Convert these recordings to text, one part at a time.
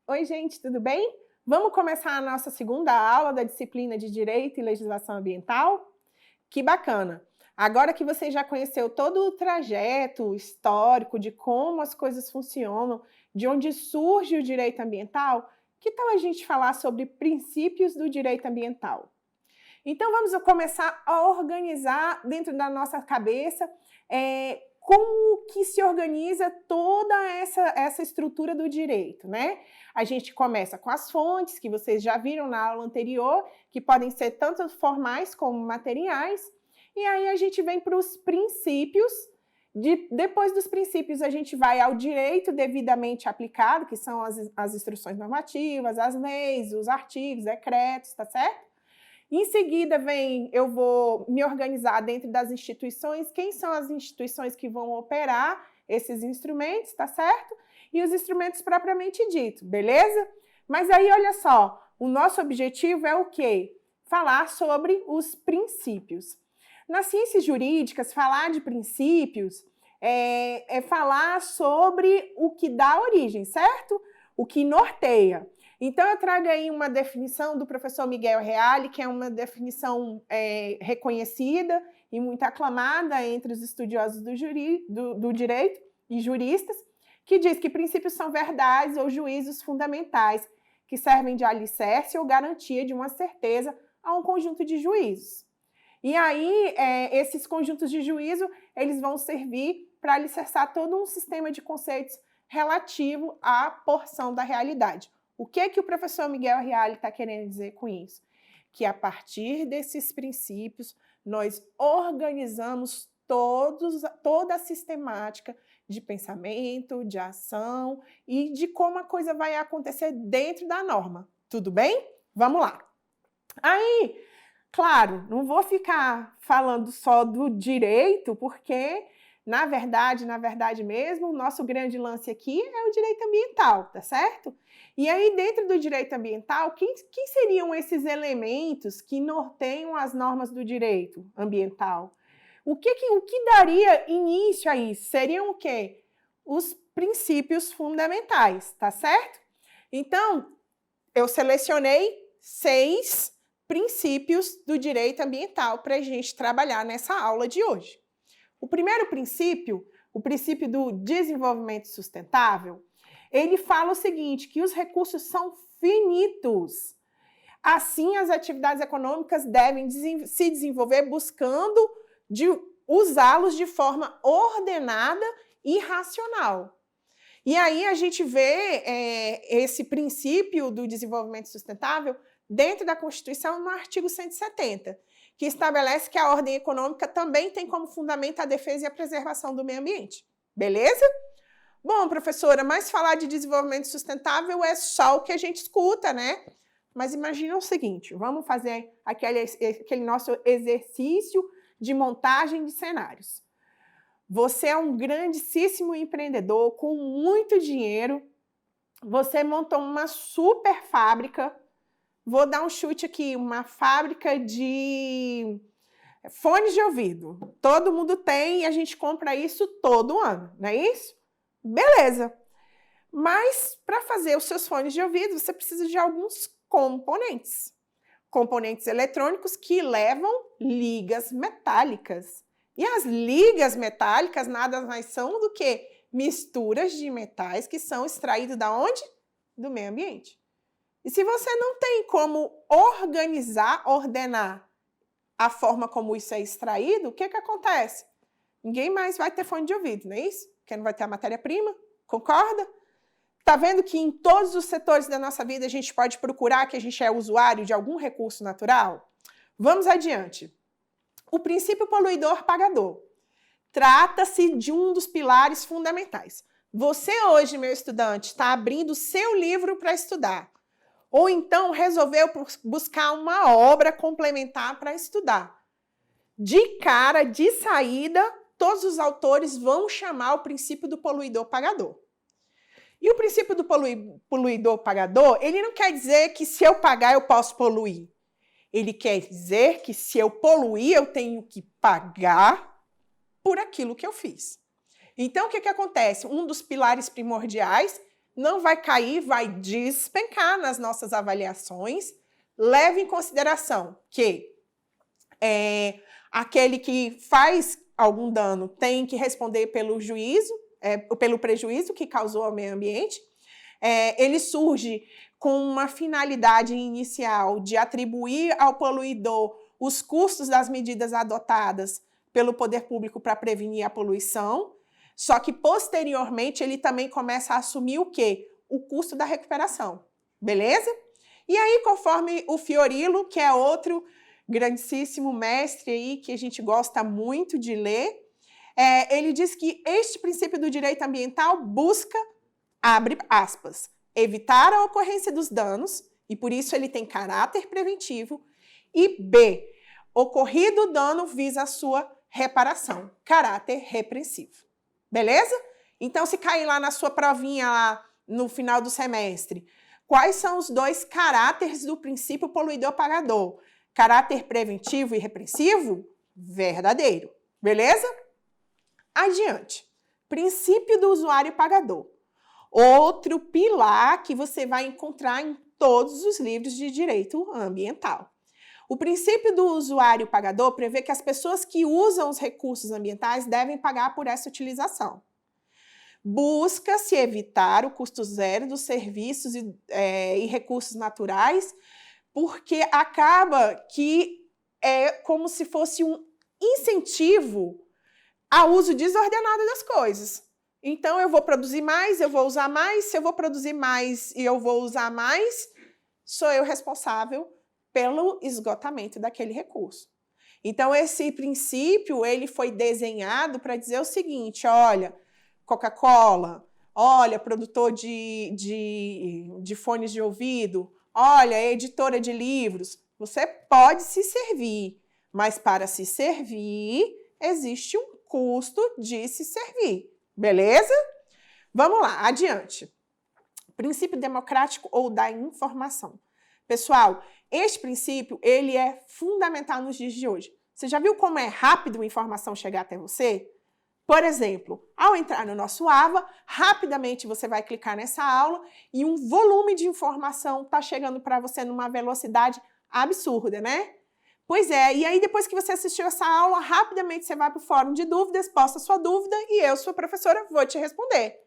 Oi, gente, tudo bem? Vamos começar a nossa segunda aula da disciplina de Direito e Legislação Ambiental? Que bacana! Agora que você já conheceu todo o trajeto histórico de como as coisas funcionam, de onde surge o direito ambiental, que tal a gente falar sobre princípios do direito ambiental? Então vamos começar a organizar dentro da nossa cabeça como que se organiza toda essa estrutura do direito, né? A gente começa com as fontes, que vocês já viram na aula anterior, que podem ser tanto formais como materiais, e aí a gente vem para os princípios. Depois dos princípios, a gente vai ao direito devidamente aplicado, que são as instruções normativas, as leis, os artigos, decretos, tá certo? Em seguida, eu vou me organizar dentro das instituições, quem são as instituições que vão operar esses instrumentos, tá certo? E os instrumentos propriamente ditos, beleza? Mas aí, olha só, o nosso objetivo é o quê? Falar sobre os princípios. Nas ciências jurídicas, falar de princípios é falar sobre o que dá origem, certo? O que norteia. Então, eu trago aí uma definição do professor Miguel Reale, que é uma definição reconhecida e muito aclamada entre os estudiosos do direito e juristas, que diz que princípios são verdades ou juízos fundamentais, que servem de alicerce ou garantia de uma certeza a um conjunto de juízos. E aí, esses conjuntos de juízo, eles vão servir para alicerçar todo um sistema de conceitos relativo à porção da realidade. O que o professor Miguel Reale está querendo dizer com isso? Que a partir desses princípios, nós organizamos toda a sistemática de pensamento, de ação e de como a coisa vai acontecer dentro da norma. Tudo bem? Vamos lá. Aí, claro, não vou ficar falando só do direito, porque, na verdade mesmo, o nosso grande lance aqui é o direito ambiental, tá certo? E aí, dentro do direito ambiental, quem seriam esses elementos que norteiam as normas do direito ambiental? O que daria início a isso? Seriam o quê? Os princípios fundamentais, tá certo? Então, eu selecionei 6 princípios do direito ambiental para a gente trabalhar nessa aula de hoje. O primeiro princípio, o princípio do desenvolvimento sustentável, ele fala o seguinte, que os recursos são finitos. Assim, as atividades econômicas devem se desenvolver buscando usá-los de forma ordenada e racional. E aí a gente vê esse princípio do desenvolvimento sustentável dentro da Constituição no artigo 170, que estabelece que a ordem econômica também tem como fundamento a defesa e a preservação do meio ambiente. Beleza? Bom, professora, mas falar de desenvolvimento sustentável é só o que a gente escuta, né? Mas imagina o seguinte, vamos fazer aquele nosso exercício de montagem de cenários. Você é um grandíssimo empreendedor com muito dinheiro, você montou uma super fábrica, vou dar um chute aqui, uma fábrica de fones de ouvido. Todo mundo tem e a gente compra isso todo ano, não é isso? Beleza. Mas para fazer os seus fones de ouvido, você precisa de alguns componentes. Componentes eletrônicos que levam ligas metálicas. E as ligas metálicas nada mais são do que misturas de metais que são extraídos da onde? Do meio ambiente. E se você não tem como ordenar a forma como isso é extraído, o que acontece? Ninguém mais vai ter fone de ouvido, não é isso? Porque não vai ter a matéria-prima, concorda? Está vendo que em todos os setores da nossa vida a gente pode procurar que a gente é usuário de algum recurso natural? Vamos adiante. O princípio poluidor-pagador. Trata-se de um dos pilares fundamentais. Você hoje, meu estudante, está abrindo o seu livro para estudar. Ou então resolveu buscar uma obra complementar para estudar. De cara, de saída, todos os autores vão chamar o princípio do poluidor-pagador. E o princípio do poluidor-pagador, ele não quer dizer que se eu pagar eu posso poluir. Ele quer dizer que se eu poluir, eu tenho que pagar por aquilo que eu fiz. Então, o que acontece? Um dos pilares primordiais não vai cair, vai despencar nas nossas avaliações. Leve em consideração que aquele que faz algum dano tem que responder pelo pelo prejuízo que causou ao meio ambiente. Ele surge com uma finalidade inicial de atribuir ao poluidor os custos das medidas adotadas pelo poder público para prevenir a poluição, só que posteriormente ele também começa a assumir o quê? O custo da recuperação, beleza? E aí, conforme o Fiorillo, que é outro grandíssimo mestre aí que a gente gosta muito de ler, ele diz que este princípio do direito ambiental busca, abre aspas, evitar a ocorrência dos danos, e por isso ele tem caráter preventivo, e B, ocorrido o dano visa a sua reparação, caráter repressivo. Beleza? Então, se cair lá na sua provinha, lá no final do semestre, quais são os dois caráteres do princípio poluidor-pagador? Caráter preventivo e repressivo? Verdadeiro. Beleza? Adiante. Princípio do usuário pagador. Outro pilar que você vai encontrar em todos os livros de direito ambiental. O princípio do usuário pagador prevê que as pessoas que usam os recursos ambientais devem pagar por essa utilização. Busca-se evitar o custo zero dos serviços e recursos naturais, porque acaba que é como se fosse um incentivo ao uso desordenado das coisas. Então, eu vou produzir mais, eu vou usar mais, se eu vou produzir mais e eu vou usar mais, sou eu responsável pelo esgotamento daquele recurso. Então, esse princípio ele foi desenhado para dizer o seguinte, olha, Coca-Cola, olha, produtor de fones de ouvido, olha, editora de livros, você pode se servir, mas para se servir, existe um custo de se servir, beleza? Vamos lá, adiante. Princípio democrático ou da informação. Pessoal, este princípio, ele é fundamental nos dias de hoje. Você já viu como é rápido a informação chegar até você? Por exemplo, ao entrar no nosso AVA, rapidamente você vai clicar nessa aula e um volume de informação está chegando para você numa velocidade absurda, né? Pois é, e aí depois que você assistiu essa aula, rapidamente você vai para o fórum de dúvidas, posta sua dúvida e eu, sua professora, vou te responder.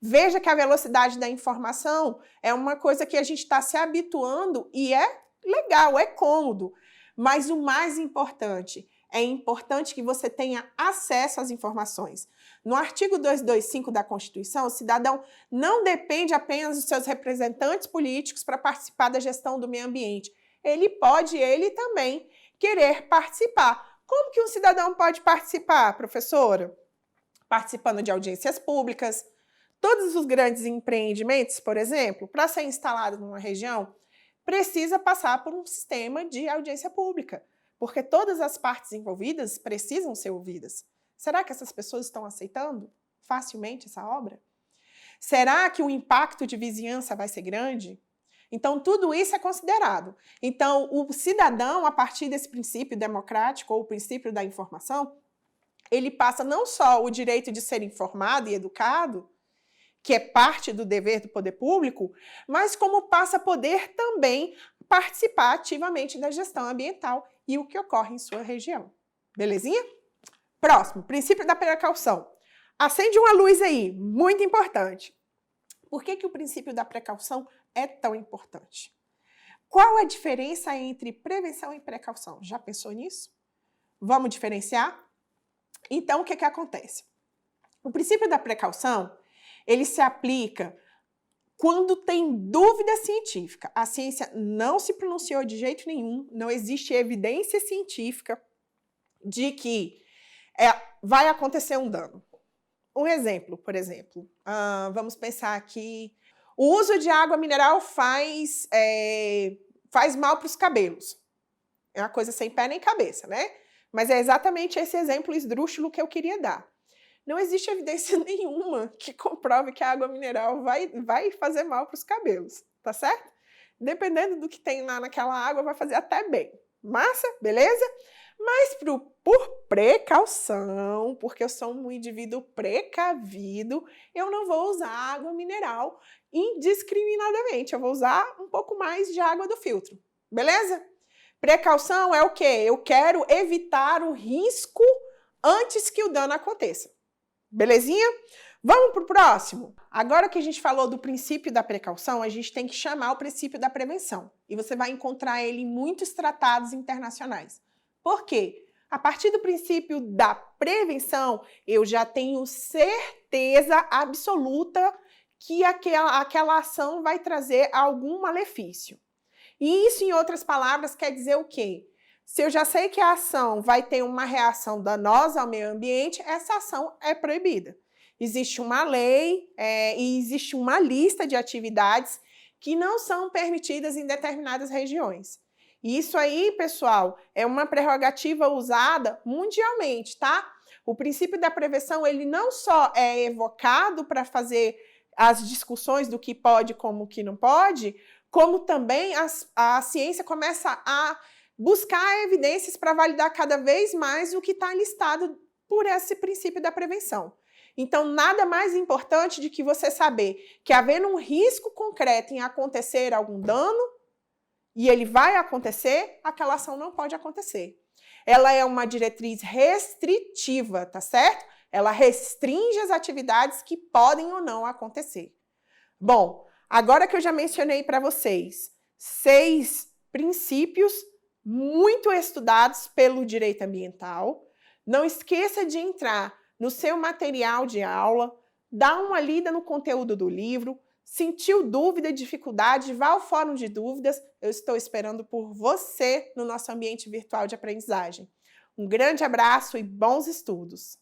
Veja que a velocidade da informação é uma coisa que a gente está se habituando e é legal, é cômodo. Mas o mais importante, é importante que você tenha acesso às informações. No artigo 225 da Constituição, o cidadão não depende apenas dos seus representantes políticos para participar da gestão do meio ambiente. Ele pode, ele também, querer participar. Como que um cidadão pode participar, professora? Participando de audiências públicas. Todos os grandes empreendimentos, por exemplo, para ser instalado numa região, precisa passar por um sistema de audiência pública, porque todas as partes envolvidas precisam ser ouvidas. Será que essas pessoas estão aceitando facilmente essa obra? Será que o impacto de vizinhança vai ser grande? Então, tudo isso é considerado. Então, o cidadão, a partir desse princípio democrático ou o princípio da informação, ele passa não só o direito de ser informado e educado, que é parte do dever do poder público, mas como passa a poder também participar ativamente da gestão ambiental e o que ocorre em sua região. Belezinha? Próximo, princípio da precaução. Acende uma luz aí, muito importante. Por que o princípio da precaução é tão importante? Qual a diferença entre prevenção e precaução? Já pensou nisso? Vamos diferenciar? Então, o que acontece? O princípio da precaução, ele se aplica quando tem dúvida científica. A ciência não se pronunciou de jeito nenhum, não existe evidência científica de que vai acontecer um dano. Um exemplo, por exemplo, vamos pensar aqui, o uso de água mineral faz mal para os cabelos. É uma coisa sem pé nem cabeça, né? Mas é exatamente esse exemplo esdrúxulo que eu queria dar. Não existe evidência nenhuma que comprove que a água mineral vai fazer mal para os cabelos, tá certo? Dependendo do que tem lá naquela água, vai fazer até bem. Massa? Beleza? Mas por precaução, porque eu sou um indivíduo precavido, eu não vou usar água mineral indiscriminadamente. Eu vou usar um pouco mais de água do filtro, beleza? Precaução é o quê? Eu quero evitar o risco antes que o dano aconteça. Belezinha? Vamos para o próximo? Agora que a gente falou do princípio da precaução, a gente tem que chamar o princípio da prevenção. E você vai encontrar ele em muitos tratados internacionais. Por quê? A partir do princípio da prevenção, eu já tenho certeza absoluta que aquela ação vai trazer algum malefício. E isso, em outras palavras, quer dizer o quê? Se eu já sei que a ação vai ter uma reação danosa ao meio ambiente, essa ação é proibida. Existe uma lei e existe uma lista de atividades que não são permitidas em determinadas regiões. E isso aí, pessoal, é uma prerrogativa usada mundialmente, tá? O princípio da prevenção, ele não só é evocado para fazer as discussões do que pode como o que não pode, como também a ciência começa a buscar evidências para validar cada vez mais o que está listado por esse princípio da prevenção. Então, nada mais importante do que você saber que, havendo um risco concreto em acontecer algum dano, e ele vai acontecer, aquela ação não pode acontecer. Ela é uma diretriz restritiva, tá certo? Ela restringe as atividades que podem ou não acontecer. Bom, agora que eu já mencionei para vocês 6 princípios muito estudados pelo direito ambiental, não esqueça de entrar no seu material de aula, dar uma lida no conteúdo do livro. Sentiu dúvida, dificuldade, vá ao fórum de dúvidas. Eu estou esperando por você no nosso ambiente virtual de aprendizagem. Um grande abraço e bons estudos!